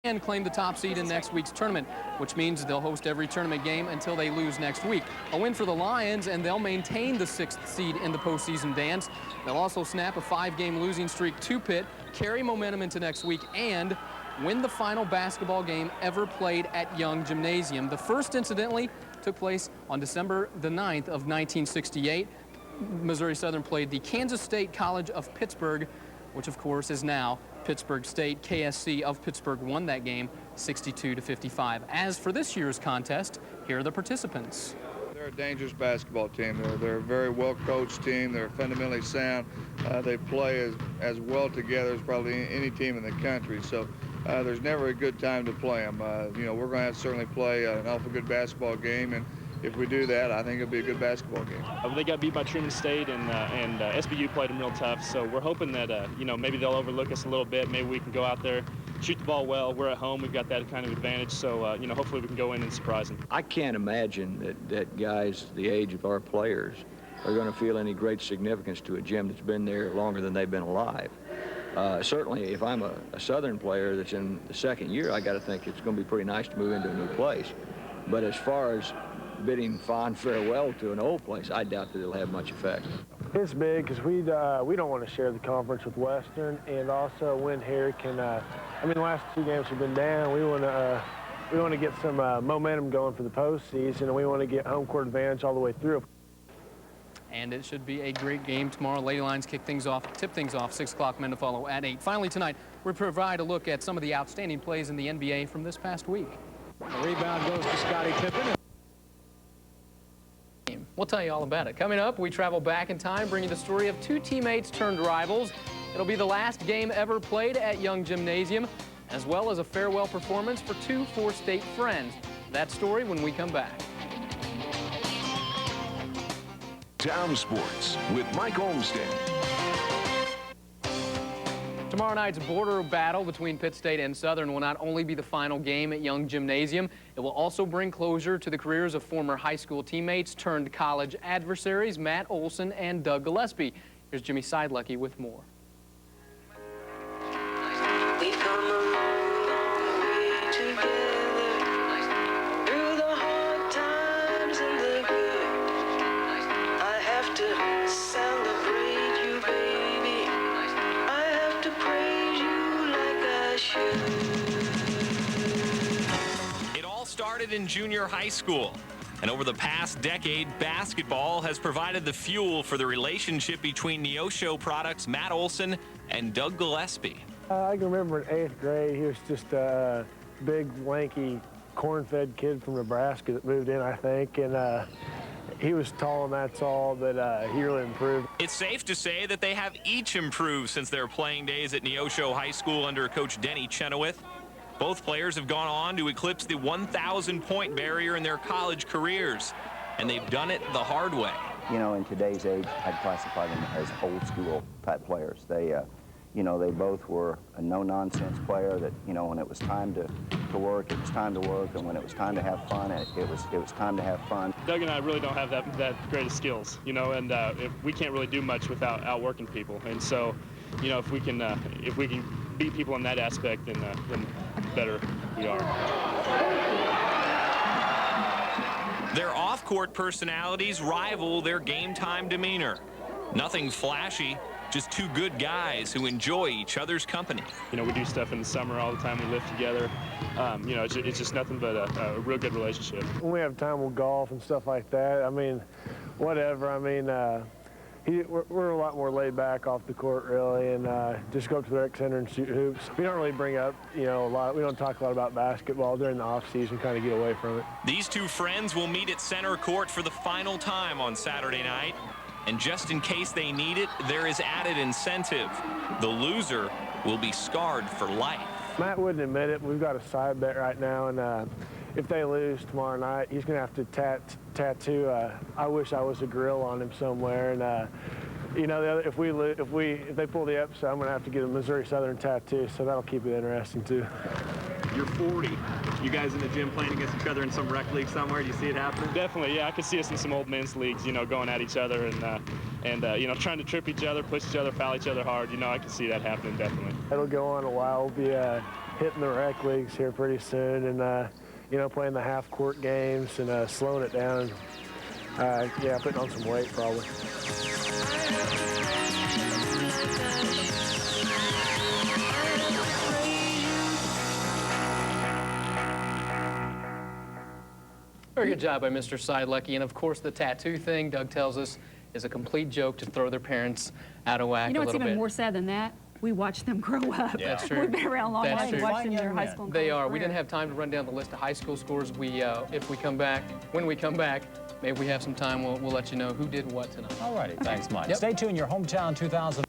and claim the top seed in next week's tournament, which means they'll host every tournament game until they lose next week. A win for the Lions, and they'll maintain the 6th seed in the postseason dance. They'll also snap a 5-game losing streak to Pitt, carry momentum into next week, and win the final basketball game ever played at Young Gymnasium. The first, incidentally, took place on December the 9th of 1968. Missouri Southern played the Kansas State College of Pittsburgh, which of course is now Pittsburgh State. KSC of Pittsburgh won that game 62-55. As for this year's contest, here are the participants. They're a dangerous basketball team. They're a very well-coached team. They're fundamentally sound. They play as well together as probably any team in the country. So there's never a good time to play them. You know, we're going to have to certainly play an awful good basketball game, and if we do that, I think it'll be a good basketball game. They got beat by Truman State, and SBU played them real tough. So we're hoping that you know, maybe they'll overlook us a little bit. Maybe we can go out there, shoot the ball well. We're at home. We've got that kind of advantage. So you know, hopefully we can go in and surprise them. I can't imagine that guys the age of our players are going to feel any great significance to a gym that's been there longer than they've been alive. Certainly, if I'm a Southern player that's in the 2nd year, I got to think it's going to be pretty nice to move into a new place. But as far as bidding fond farewell to an old place, I doubt that it'll have much effect. It's big because we don't want to share the conference with Western, and also win here can. I mean, the last 2 games have been down. We want to get some momentum going for the postseason, and we want to get home court advantage all the way through. And it should be a great game tomorrow. Lady Lions tip things off, 6 o'clock, men to follow at 8. Finally tonight, we provide a look at some of the outstanding plays in the NBA from this past week. The rebound goes to Scottie Pippen. We'll tell you all about it. Coming up, we travel back in time, bringing the story of 2 teammates turned rivals. It'll be the last game ever played at Young Gymnasium, as well as a farewell performance for 2 four-state friends. That story when we come back. Town Sports with Mike Olmstead. Tomorrow night's border battle between Pitt State and Southern will not only be the final game at Young Gymnasium, it will also bring closure to the careers of former high school teammates turned college adversaries Matt Olson and Doug Gillispie. Here's Jimmy Sidelucky with more. In junior high school, and over the past decade, basketball has provided the fuel for the relationship between Neosho Products' Matt Olson and Doug Gillispie. I can remember in 8th grade, he was just a big, lanky, corn-fed kid from Nebraska that moved in, I think, and he was tall, and that's all, but he really improved. It's safe to say that they have each improved since their playing days at Neosho High School under Coach Denny Chenoweth. Both players have gone on to eclipse the 1,000-point barrier in their college careers, and they've done it the hard way. You know, in today's age, I'd classify them as old-school type players. They, you know, they both were a no-nonsense player that, you know, when it was time to work, it was time to work, and when it was time to have fun, it was time to have fun. Doug and I really don't have that great of skills, you know, and we can't really do much without outworking people. And so, you know, if we can beat people in that aspect, then better we are. Their off-court personalities rival their game-time demeanor. Nothing flashy, just 2 good guys who enjoy each other's company. You know, we do stuff in the summer all the time. We live together. You know, it's just nothing but a real good relationship. When we have time, we'll golf and stuff like that. I mean, whatever. I mean, we're a lot more laid back off the court, really, and just go up to the rec center and shoot hoops. We don't really bring up, you know, we don't talk a lot about basketball during the off-season, kind of get away from it. These 2 friends will meet at center court for the final time on Saturday night. And just in case they need it, there is added incentive. The loser will be scarred for life. Matt wouldn't admit it, but we've got a side bet right now, and if they lose tomorrow night, he's going to have to tattoo I wish I was a grill on him somewhere. And you know, if they pull the upset, I'm going to have to get a Missouri Southern tattoo, so that'll keep it interesting too. You're 40. You guys in the gym playing against each other in some rec league somewhere? Do you see it happening? Definitely, yeah. I could see us in some old men's leagues, you know, going at each other and you know, trying to trip each other, push each other, foul each other hard. You know, I can see that happening definitely. It'll go on a while. We'll be hitting the rec leagues here pretty soon, and you know, playing the half-court games and slowing it down. Yeah, putting on some weight probably. Very good job by Mr. Seidlecki. And of course, the tattoo thing, Doug tells us, is a complete joke to throw their parents out of whack a little bit. You know what's even more sad than that? We watched them grow up. Yeah. That's true. We've been around long enough to watch them in their high school and They college are. career. We didn't have time to run down the list of high school scores. If we come back, when we come back, maybe we have some time, we'll let you know who did what tonight. All righty, thanks, Mike. Yep. Stay tuned, your hometown 2000.